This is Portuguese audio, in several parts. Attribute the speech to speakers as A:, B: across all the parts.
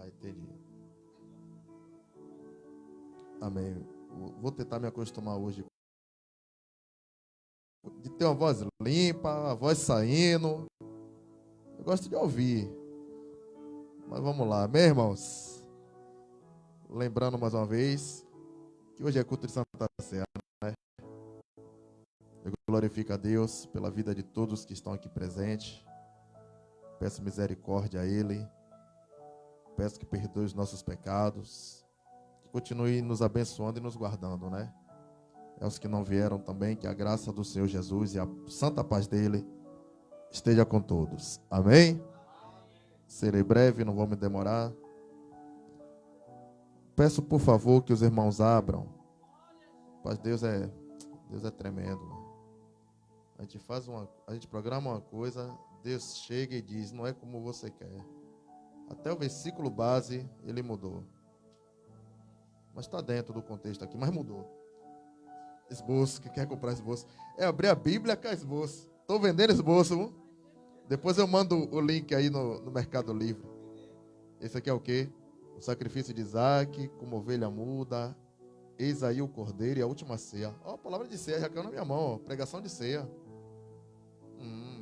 A: Entendi. Amém. Vou tentar me acostumar hoje de ter uma voz limpa, a voz saindo. Eu gosto de ouvir. Mas vamos lá, meus irmãos. Lembrando mais uma vez que hoje é culto de Santa Ceia, né? Eu glorifico a Deus pela vida de todos que estão aqui presentes. Peço misericórdia a Ele. Peço que perdoe os nossos pecados. Que continue nos abençoando e nos guardando, né? É os que não vieram também, que a graça do Senhor Jesus e a santa paz dele esteja com todos. Amém? Serei breve, não vou me demorar. Peço, por favor, que os irmãos abram. Mas Deus é tremendo. Né? A gente programa uma coisa, Deus chega e diz, não é como você quer. Até o versículo base, ele mudou. Mas está dentro do contexto aqui, mas mudou. Esboço, que quer comprar esboço. É abrir a Bíblia com esboço. Estou vendendo esboço. Viu? Depois eu mando o link aí no Mercado Livre. Esse aqui é o quê? O sacrifício de Isaac, como ovelha muda. Eis aí o cordeiro e a última ceia. Ó, a palavra de ceia já caiu na minha mão. Ó, pregação de ceia.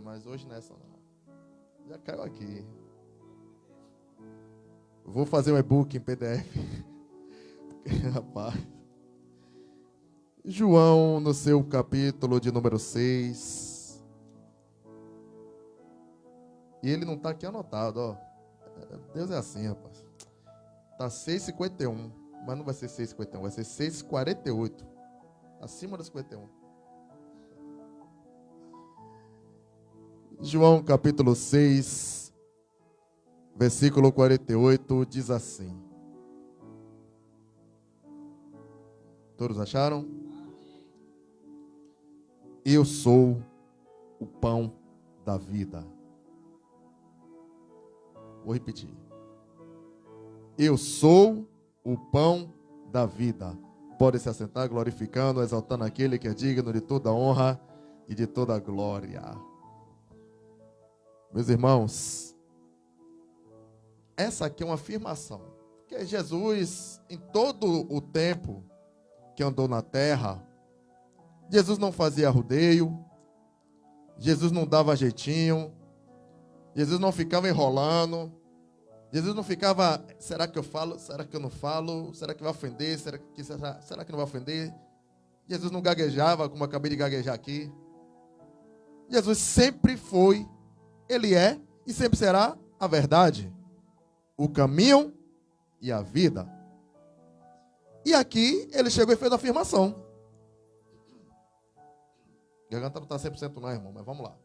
A: Mas hoje nessa não. Já caiu aqui. Vou fazer um e-book em PDF. Rapaz. João, no seu capítulo de número 6. E ele não está aqui anotado, ó. Deus é assim, rapaz. Está 6,51. Mas não vai ser 6,51, vai ser 6,48. Acima dos 51. João, capítulo 6, versículo 48, diz assim. Todos acharam? Eu sou o pão da vida. Vou repetir. Eu sou o pão da vida. Pode se assentar, glorificando, exaltando aquele que é digno de toda honra e de toda glória. Meus irmãos, essa aqui é uma afirmação. Porque Jesus, em todo o tempo que andou na terra, Jesus não fazia rodeio, Jesus não dava jeitinho, Jesus não ficava enrolando, Jesus não ficava, será que eu falo, será que eu não falo, será que vai ofender, será que não vai ofender? Jesus não gaguejava, como eu acabei de gaguejar aqui. Jesus sempre foi, Ele é e sempre será a verdade, o caminho e a vida. E aqui ele chegou e fez a afirmação. A garganta não está 100% não, irmão, mas vamos lá.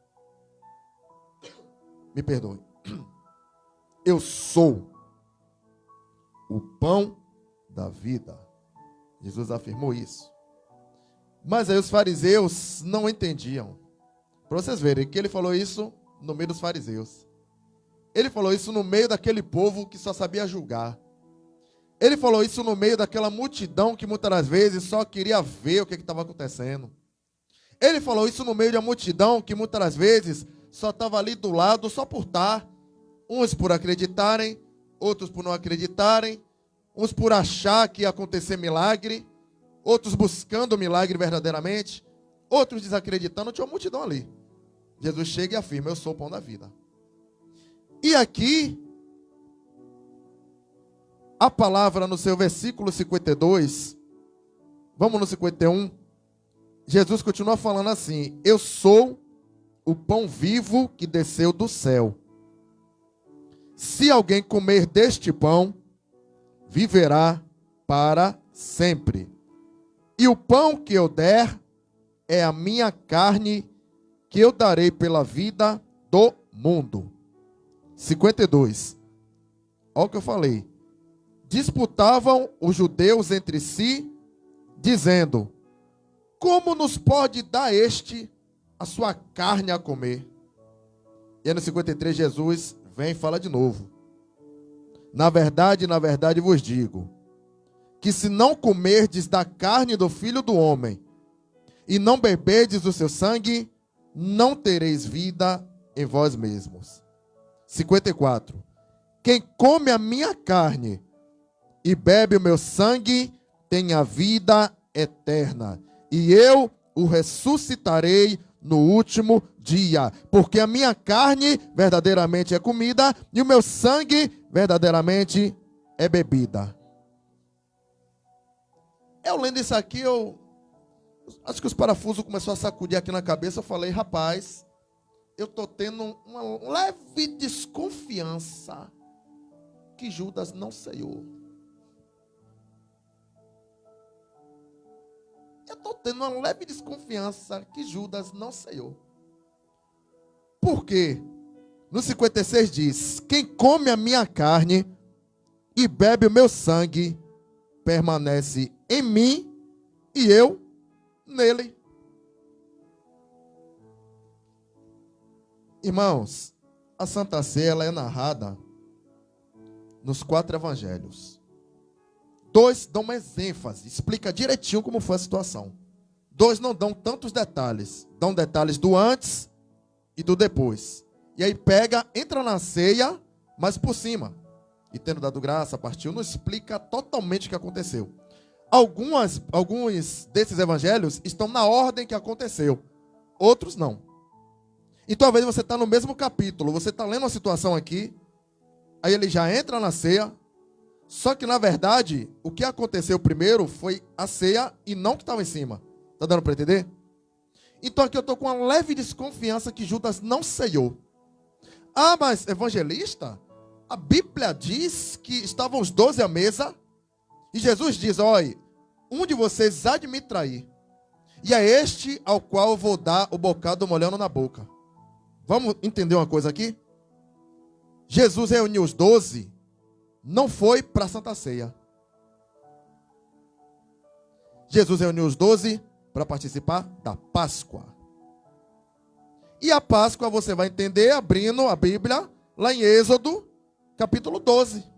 A: Me perdoe. Eu sou o pão da vida. Jesus afirmou isso. Mas aí os fariseus não entendiam. Para vocês verem que ele falou isso no meio dos fariseus. Ele falou isso no meio daquele povo que só sabia julgar. Ele falou isso no meio daquela multidão que muitas das vezes só queria ver o que estava acontecendo. Ele falou isso no meio de uma multidão que muitas das vezes só estava ali do lado só por estar. Uns por acreditarem, outros por não acreditarem, uns por achar que ia acontecer milagre, outros buscando o milagre verdadeiramente, outros desacreditando. Tinha uma multidão ali. Jesus chega e afirma, eu sou o pão da vida. E aqui, a palavra no seu versículo 52, vamos no 51, Jesus continua falando assim, eu sou o pão vivo que desceu do céu. Se alguém comer deste pão, viverá para sempre. E o pão que eu der é a minha carne que eu darei pela vida do mundo. 52. Olha o que eu falei. Disputavam os judeus entre si, dizendo, como nos pode dar este a sua carne a comer? E aí no 53 Jesus vem e fala de novo. Na verdade vos digo, que se não comerdes da carne do Filho do Homem, e não beberdes do seu sangue, não tereis vida em vós mesmos. 54. Quem come a minha carne e bebe o meu sangue tem a vida eterna, e eu o ressuscitarei no último dia, porque a minha carne verdadeiramente é comida e o meu sangue verdadeiramente é bebida. Eu lendo isso aqui, eu acho que os parafusos começaram a sacudir aqui na cabeça. Eu falei, rapaz, eu estou tendo uma leve desconfiança que Judas não ceiou. Eu estou tendo uma leve desconfiança que Judas não ceiou. Por quê? No 56 diz, quem come a minha carne e bebe o meu sangue, permanece em mim e eu nele. Irmãos, a Santa Ceia ela é narrada nos 4 evangelhos. 2 dão mais ênfase, explica direitinho como foi a situação. 2 não dão tantos detalhes, dão detalhes do antes e do depois. E aí entra na ceia, mas por cima. E tendo dado graça, partiu, não explica totalmente o que aconteceu. Alguns desses evangelhos estão na ordem que aconteceu, outros não. Então, às vezes você está no mesmo capítulo, você está lendo uma situação aqui, aí ele já entra na ceia, só que na verdade, o que aconteceu primeiro foi a ceia e não o que estava em cima. Está dando para entender? Então aqui eu estou com uma leve desconfiança que Judas não ceiou. Ah, mas evangelista, a Bíblia diz que estavam os 12 à mesa e Jesus diz, olha, um de vocês há de me trair. E é este ao qual eu vou dar o bocado molhando na boca. Vamos entender uma coisa aqui? Jesus reuniu os 12, não foi para a Santa Ceia. Jesus reuniu os 12 para participar da Páscoa. E a Páscoa você vai entender abrindo a Bíblia lá em Êxodo, capítulo 12.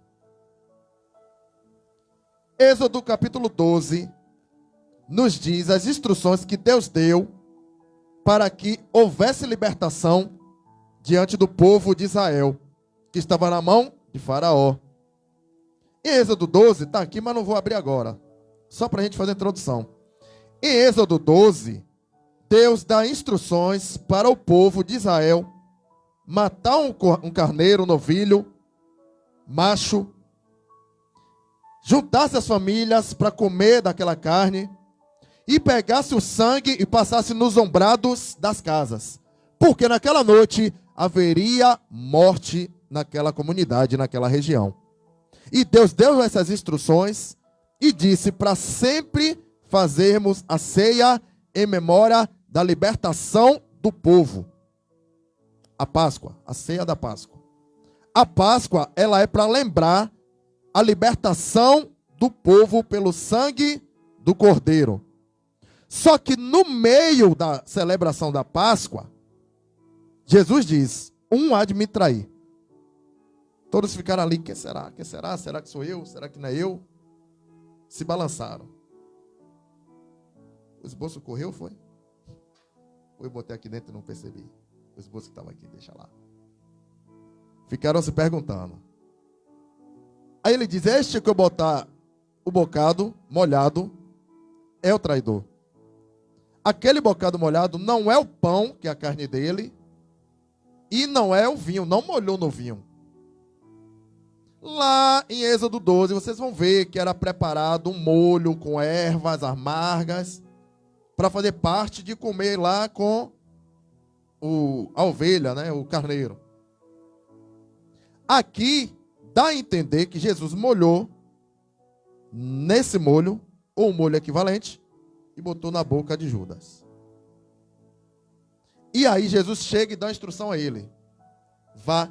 A: Êxodo, capítulo 12, nos diz as instruções que Deus deu para que houvesse libertação diante do povo de Israel, que estava na mão de Faraó. Em Êxodo 12, está aqui, mas não vou abrir agora, só para a gente fazer a introdução. Em Êxodo 12, Deus dá instruções para o povo de Israel matar um carneiro, um novilho, macho, juntasse as famílias para comer daquela carne e pegasse o sangue e passasse nos ombrados das casas, porque naquela noite haveria morte naquela comunidade, naquela região. E Deus deu essas instruções e disse para sempre fazermos a ceia em memória da libertação do povo. A Páscoa, a ceia da Páscoa. A Páscoa, ela é para lembrar a libertação do povo pelo sangue do Cordeiro. Só que no meio da celebração da Páscoa, Jesus diz, um há de me trair. Todos ficaram ali, quem será? Quem será? Será que sou eu? Será que não é eu? Se balançaram. O esboço correu, foi? Ou eu botei aqui dentro e não percebi? O esboço que estava aqui, deixa lá. Ficaram se perguntando. Aí ele diz, este que eu botar o bocado molhado é o traidor. Aquele bocado molhado não é o pão, que é a carne dele, e não é o vinho, não molhou no vinho. Lá em Êxodo 12, vocês vão ver que era preparado um molho com ervas amargas para fazer parte de comer lá com a ovelha, né, o carneiro. Aqui dá a entender que Jesus molhou nesse molho, ou um molho equivalente, e botou na boca de Judas. E aí Jesus chega e dá uma instrução a ele. Vá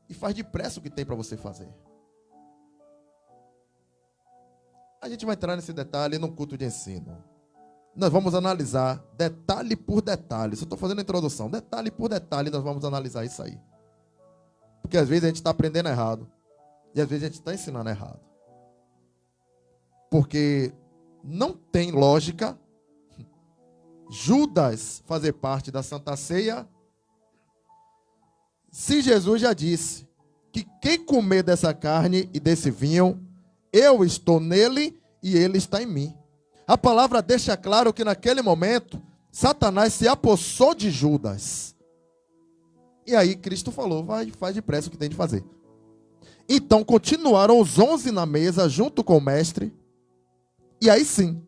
A: e faz depressa o que tem para você fazer. A gente vai entrar nesse detalhe no culto de ensino. Nós vamos analisar detalhe por detalhe. Se eu estou fazendo a introdução, detalhe por detalhe, nós vamos analisar isso aí. Porque às vezes a gente está aprendendo errado. E às vezes a gente está ensinando errado. Porque não tem lógica Judas fazer parte da Santa Ceia, se Jesus já disse que quem comer dessa carne e desse vinho, eu estou nele e ele está em mim. A palavra deixa claro que naquele momento, Satanás se apossou de Judas. E aí Cristo falou, vai, faz depressa o que tem de fazer. Então continuaram os 11 na mesa, junto com o mestre. E aí sim,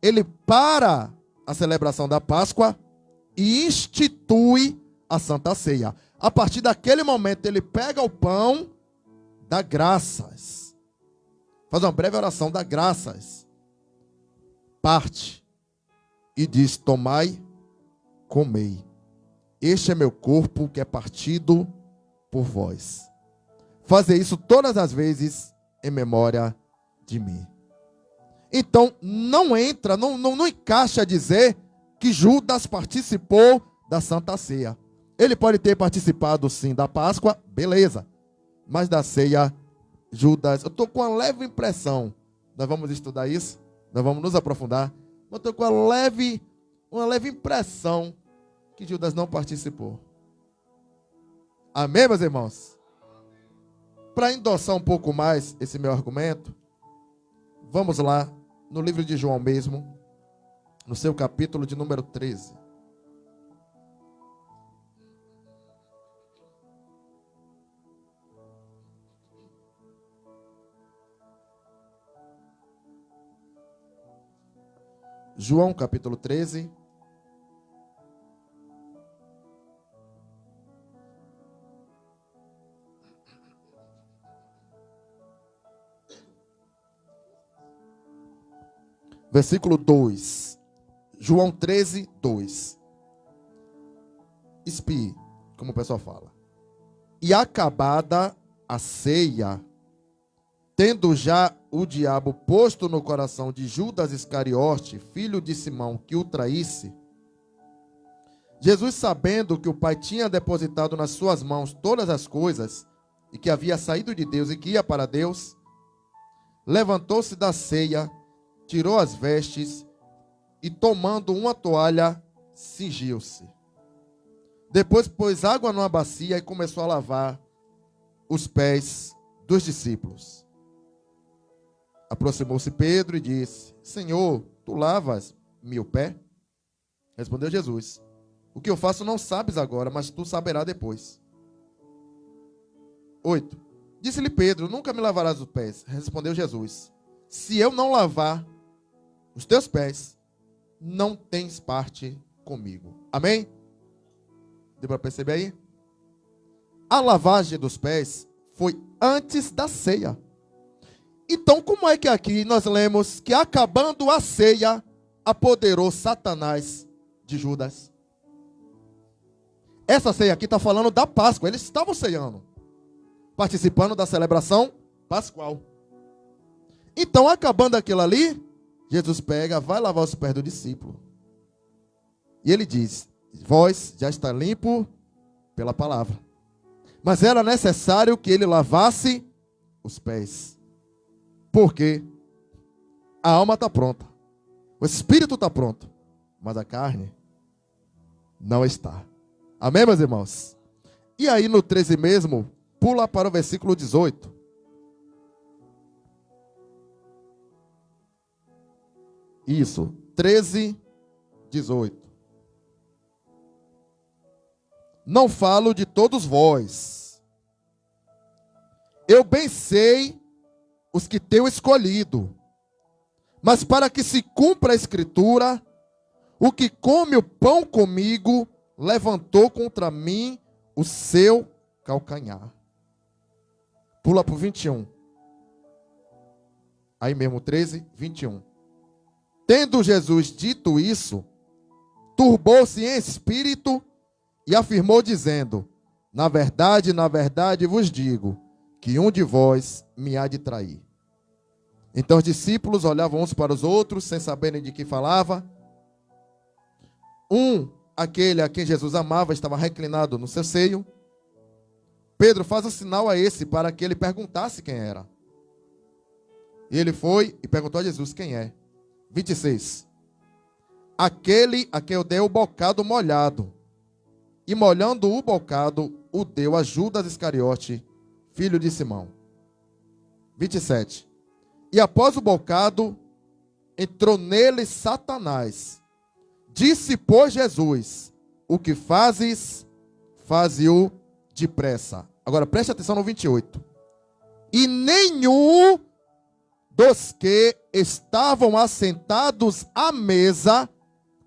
A: ele para a celebração da Páscoa e institui a Santa Ceia. A partir daquele momento, ele pega o pão, dá graças. Faz uma breve oração, dá graças. Parte e diz, tomai, comei. Este é meu corpo que é partido por vós. Fazer isso todas as vezes em memória de mim. Então, não entra, não encaixa dizer que Judas participou da Santa Ceia. Ele pode ter participado, sim, da Páscoa, beleza. Mas da ceia, Judas... Eu estou com uma leve impressão. Nós vamos estudar isso, nós vamos nos aprofundar. Mas eu estou com uma leve impressão que Judas não participou. Amém, meus irmãos? Para endossar um pouco mais esse meu argumento, vamos lá no livro de João mesmo, no seu capítulo de número 13. João capítulo 13. Versículo 2. João 13, 2. Espie, como o pessoal fala. E acabada a ceia, tendo já o diabo posto no coração de Judas Iscariote, filho de Simão, que o traísse, Jesus, sabendo que o Pai tinha depositado nas suas mãos todas as coisas, e que havia saído de Deus e que ia para Deus, levantou-se da ceia, tirou as vestes e, tomando uma toalha, cingiu-se. Depois pôs água numa bacia e começou a lavar os pés dos discípulos. Aproximou-se Pedro e disse, Senhor, tu lavas-me o pé? Respondeu Jesus, o que eu faço não sabes agora, mas tu saberás depois. 8. Disse-lhe Pedro, nunca me lavarás os pés. Respondeu Jesus, se eu não lavar os teus pés, não tens parte comigo. Amém? Deu para perceber aí? A lavagem dos pés foi antes da ceia. Então, como é que aqui nós lemos que acabando a ceia, apoderou Satanás de Judas? Essa ceia aqui está falando da Páscoa. Eles estavam ceando, participando da celebração pascual. Então, acabando aquilo ali, Jesus pega, vai lavar os pés do discípulo. E ele diz, vós já está limpo pela palavra. Mas era necessário que ele lavasse os pés. Porque a alma está pronta. O espírito está pronto. Mas a carne não está. Amém, meus irmãos? E aí no 13 mesmo, pula para o versículo 18. Isso, 13, 18. Não falo de todos vós. Eu bem sei os que tenho escolhido. Mas para que se cumpra a escritura, o que come o pão comigo, levantou contra mim o seu calcanhar. Pula para o 21. Aí mesmo, 13, 21. Tendo Jesus dito isso, turbou-se em espírito e afirmou dizendo, na verdade vos digo, que um de vós me há de trair. Então os discípulos olhavam uns para os outros, sem saberem de que falava. Aquele a quem Jesus amava, estava reclinado no seu seio. Pedro faz um sinal a esse, para que ele perguntasse quem era. E ele foi e perguntou a Jesus quem é. 26. Aquele a quem eu dei o bocado molhado. E molhando o bocado, o deu a Judas Iscariote, filho de Simão. 27. E após o bocado, entrou nele Satanás. Disse, pois, Jesus: o que fazes, faze-o depressa. Agora preste atenção no 28. E nenhum dos que estavam assentados à mesa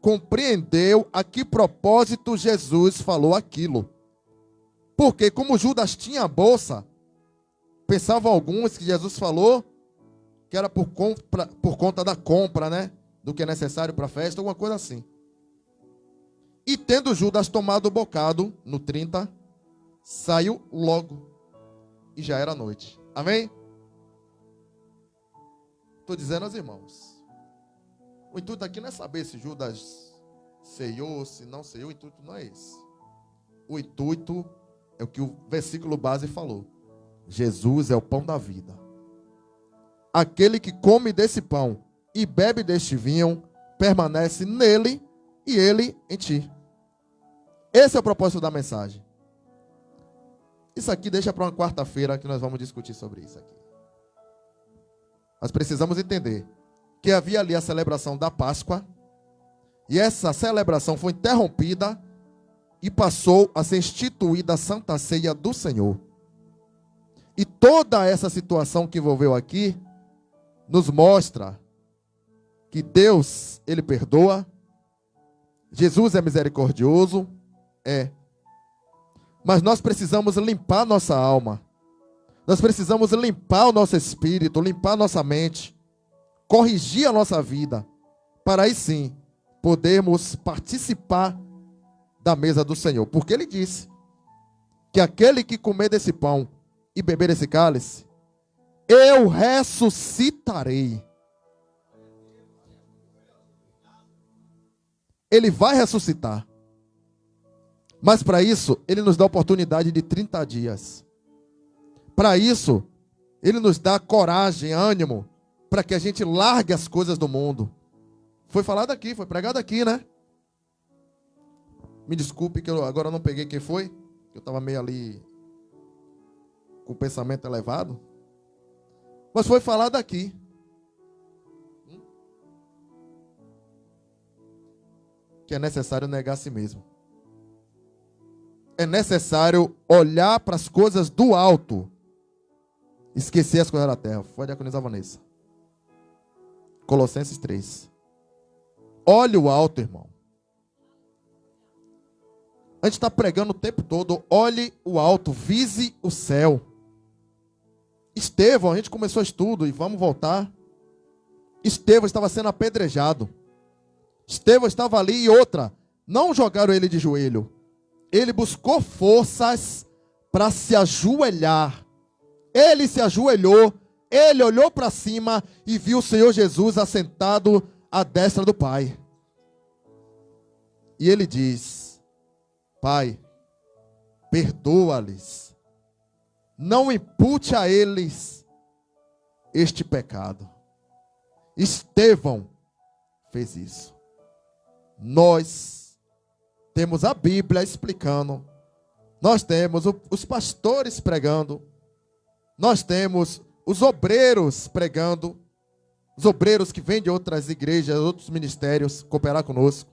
A: compreendeu a que propósito Jesus falou aquilo. Porque como Judas tinha a bolsa, pensavam alguns que Jesus falou que era por conta da compra, né? Do que é necessário para a festa, alguma coisa assim. E tendo Judas tomado o bocado, no 30, saiu logo. E já era noite. Amém? Estou dizendo aos irmãos. O intuito aqui não é saber se Judas ceiou, se não ceiou. O intuito não é esse. O intuito é o que o versículo base falou. Jesus é o pão da vida. Aquele que come desse pão e bebe deste vinho, permanece nele e ele em ti. Esse é o propósito da mensagem. Isso aqui deixa para uma quarta-feira que nós vamos discutir sobre isso aqui. Nós precisamos entender que havia ali a celebração da Páscoa e essa celebração foi interrompida e passou a ser instituída a Santa Ceia do Senhor. E toda essa situação que envolveu aqui nos mostra que Deus, Ele perdoa, Jesus é misericordioso, mas nós precisamos limpar nossa alma, nós precisamos limpar o nosso espírito, limpar nossa mente, corrigir a nossa vida, para aí sim podermos participar da mesa do Senhor, porque Ele disse que aquele que comer desse pão e beber desse cálice, eu ressuscitarei. Ele vai ressuscitar. Mas para isso, Ele nos dá a oportunidade de 30 dias. Para isso, Ele nos dá coragem, ânimo, para que a gente largue as coisas do mundo. Foi falado aqui, foi pregado aqui, né? Me desculpe que eu agora não peguei quem foi. Eu estava meio ali com o pensamento elevado. Mas foi falado aqui. Que é necessário negar a si mesmo. É necessário olhar para as coisas do alto. Esquecer as coisas da terra. Foi a diaconisa Vanessa. Colossenses 3. Olhe o alto, irmão. A gente está pregando o tempo todo. Olhe o alto, vise o céu. Estevão, a gente começou estudo e vamos voltar. Estevão estava sendo apedrejado. Estevão estava ali e outra. Não jogaram ele de joelho. Ele buscou forças para se ajoelhar. Ele se ajoelhou. Ele olhou para cima e viu o Senhor Jesus assentado à destra do Pai. E ele diz: Pai, perdoa-lhes. Não impute a eles este pecado. Estevão fez isso. Nós temos a Bíblia explicando. Nós temos os pastores pregando. Nós temos os obreiros pregando. Os obreiros que vêm de outras igrejas, outros ministérios, cooperar conosco.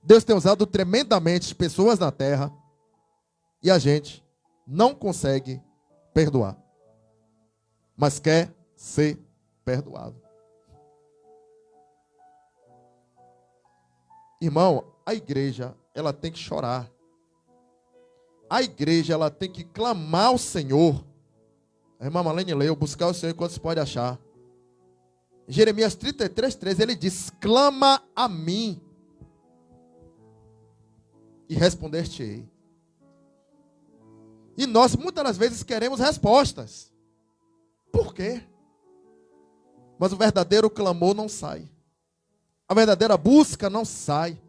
A: Deus tem usado tremendamente pessoas na terra. E a gente não consegue perdoar. Mas quer ser perdoado. Irmão, a igreja, ela tem que chorar. A igreja, ela tem que clamar ao Senhor. A irmã Marlene leu, buscar o Senhor enquanto se pode achar. Jeremias 33:13, ele diz: clama a mim e responder-te-ei. E nós muitas das vezes queremos respostas. Por quê? Mas o verdadeiro clamor não sai. A verdadeira busca não sai.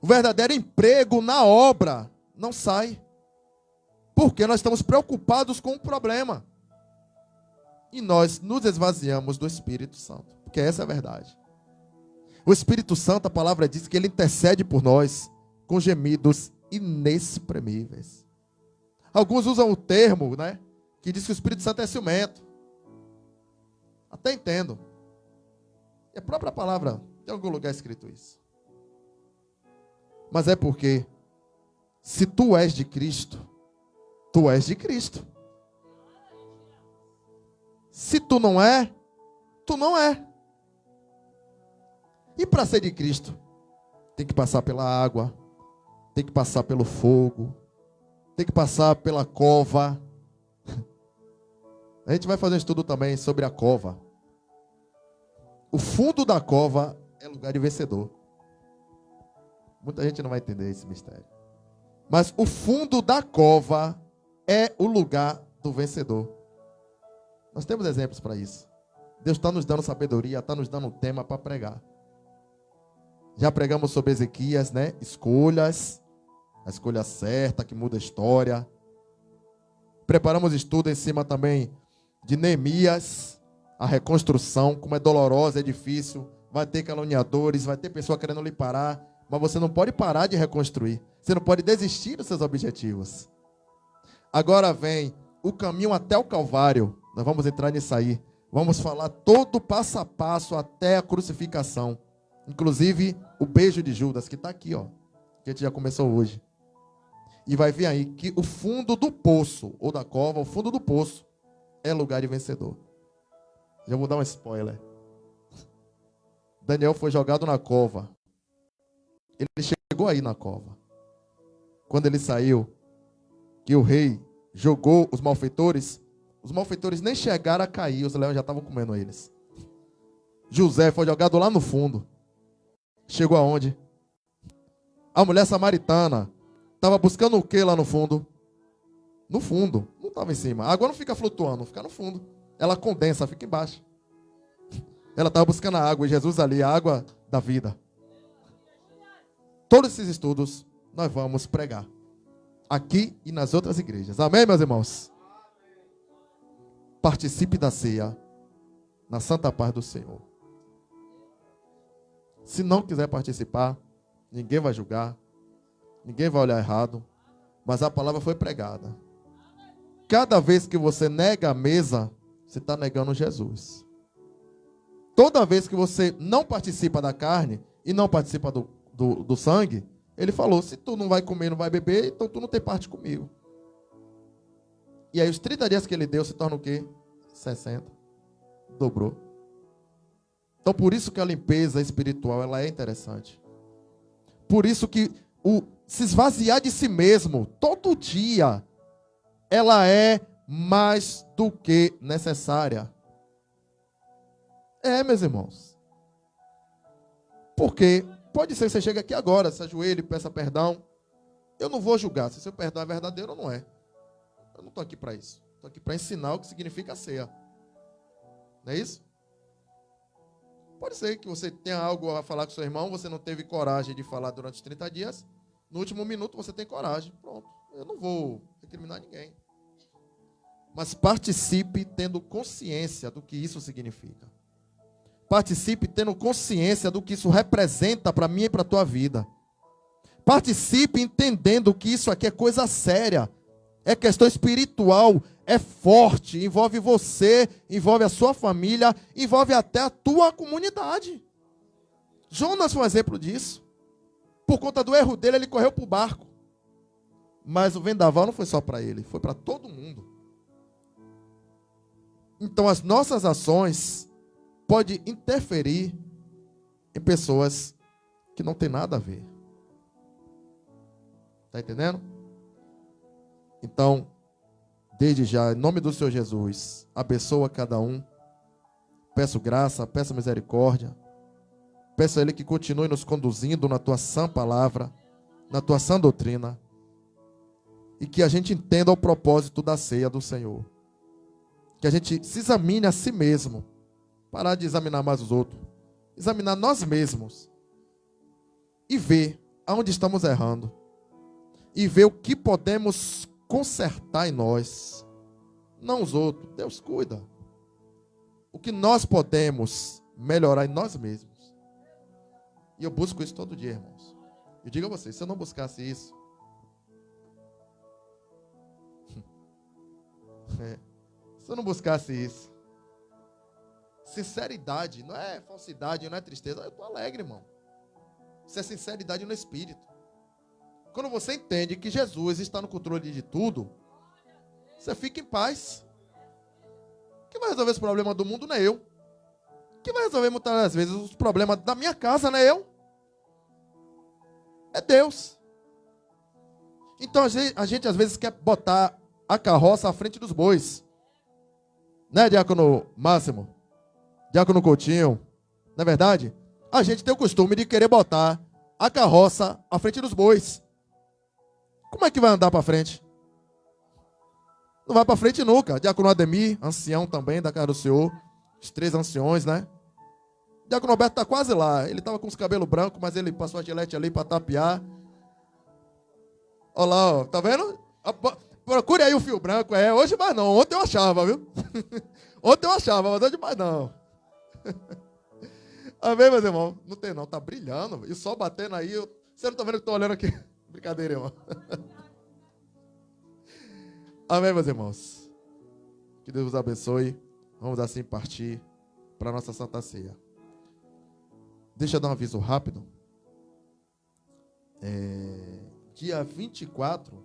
A: O verdadeiro emprego na obra não sai. Porque nós estamos preocupados com o problema. E nós nos esvaziamos do Espírito Santo. Porque essa é a verdade. O Espírito Santo, a palavra diz que ele intercede por nós com gemidos inexprimíveis. Alguns usam o termo, né, que diz que o Espírito Santo é ciumento. Até entendo. É a própria palavra, tem algum lugar escrito isso. Mas é porque, se tu és de Cristo, tu és de Cristo. Se tu não é, tu não é. E para ser de Cristo, tem que passar pela água, tem que passar pelo fogo, tem que passar pela cova. A gente vai fazer um estudo também sobre a cova. O fundo da cova é lugar de vencedor. Muita gente não vai entender esse mistério. Mas o fundo da cova é o lugar do vencedor. Nós temos exemplos para isso. Deus está nos dando sabedoria, está nos dando um tema para pregar. Já pregamos sobre Ezequias, né? Escolhas, a escolha certa que muda a história. Preparamos estudo em cima também de Neemias, a reconstrução, como é dolorosa, é difícil. Vai ter caluniadores, vai ter pessoa querendo lhe parar, mas você não pode parar de reconstruir. Você não pode desistir dos seus objetivos. Agora vem o caminho até o Calvário. Nós vamos entrar nisso aí. Vamos falar todo passo a passo até a crucificação. Inclusive o beijo de Judas, que está aqui, ó. Que a gente já começou hoje. E vai ver aí que o fundo do poço, ou da cova, o fundo do poço, é lugar de vencedor. Já vou dar um spoiler. Daniel foi jogado na cova. Ele chegou aí na cova. Quando ele saiu, que o rei jogou os malfeitores nem chegaram a cair, os leões já estavam comendo eles. José foi jogado lá no fundo. Chegou aonde? A mulher samaritana estava buscando o que lá no fundo? No fundo, não estava em cima. A água não fica flutuando, fica no fundo. Ela condensa, fica embaixo. Ela estava buscando a água e Jesus ali, a água da vida. Todos esses estudos nós vamos pregar aqui e nas outras igrejas. Amém, meus irmãos? Participe da ceia na santa paz do Senhor. Se não quiser participar, ninguém vai julgar, ninguém vai olhar errado, mas a palavra foi pregada. Cada vez que você nega a mesa, você está negando Jesus. Toda vez que você não participa da carne e não participa do sangue, ele falou, se tu não vai comer, não vai beber, então tu não tem parte comigo. E aí os 30 dias que ele deu se torna o quê? 60. Dobrou. Então por isso que a limpeza espiritual ela é interessante. Por isso que se esvaziar de si mesmo todo dia, ela é mais do que necessária. É, meus irmãos. Porque pode ser que você chegue aqui agora, se ajoelhe, peça perdão. Eu não vou julgar se seu perdão é verdadeiro ou não é. Eu não estou aqui para isso. Estou aqui para ensinar o que significa a ceia. Não é isso? Pode ser que você tenha algo a falar com seu irmão, você não teve coragem de falar durante os 30 dias. No último minuto você tem coragem. Pronto. Eu não vou recriminar ninguém. Mas participe tendo consciência do que isso significa. Participe tendo consciência do que isso representa para mim e para a tua vida. Participe entendendo que isso aqui é coisa séria. É questão espiritual, é forte, envolve você, envolve a sua família, envolve até a tua comunidade. Jonas foi um exemplo disso. Por conta do erro dele, ele correu para o barco. Mas o vendaval não foi só para ele, foi para todo mundo. Então as nossas ações podem interferir em pessoas que não tem nada a ver. Está entendendo? Então, desde já, em nome do Senhor Jesus, abençoa cada um. Peço graça, peço misericórdia. Peço a Ele que continue nos conduzindo na Tua sã palavra, na Tua sã doutrina. E que a gente entenda o propósito da ceia do Senhor. Que a gente se examine a si mesmo. Parar de examinar mais os outros. Examinar nós mesmos. E ver aonde estamos errando. E ver o que podemos consertar em nós. Não os outros. Deus cuida. O que nós podemos melhorar em nós mesmos. E eu busco isso todo dia, irmãos. Eu digo a vocês, se eu não buscasse isso, Se eu não buscasse isso. Sinceridade, não é falsidade, não é tristeza. Eu estou alegre, irmão. Isso é sinceridade no espírito. Quando você entende que Jesus está no controle de tudo, você fica em paz. Quem vai resolver os problemas do mundo não é eu. Quem vai resolver muitas das vezes os problemas da minha casa não é eu. É Deus. Então a gente às vezes quer botar a carroça à frente dos bois. Né, Diácono Máximo? Diácono Coutinho? Não é verdade? A gente tem o costume de querer botar a carroça à frente dos bois. Como é que vai andar para frente? Não vai para frente nunca. Diácono Ademir, ancião também da casa do Senhor. Os 3 anciões, né? Diácono Roberto está quase lá. Ele estava com os cabelos brancos, mas ele passou a gilete ali para tapear. Olha lá, ó, tá vendo? Procure aí o fio branco. Hoje mais não. Ontem eu achava, viu? Ontem eu achava, mas hoje mais não. Amém, meus irmãos? Não tem não, tá brilhando. E o sol batendo aí. Você não tá vendo que eu tô olhando aqui? Brincadeira, irmão. Amém, meus irmãos? Que Deus os abençoe. Vamos assim partir para a nossa Santa Ceia. Deixa eu dar um aviso rápido. Dia 24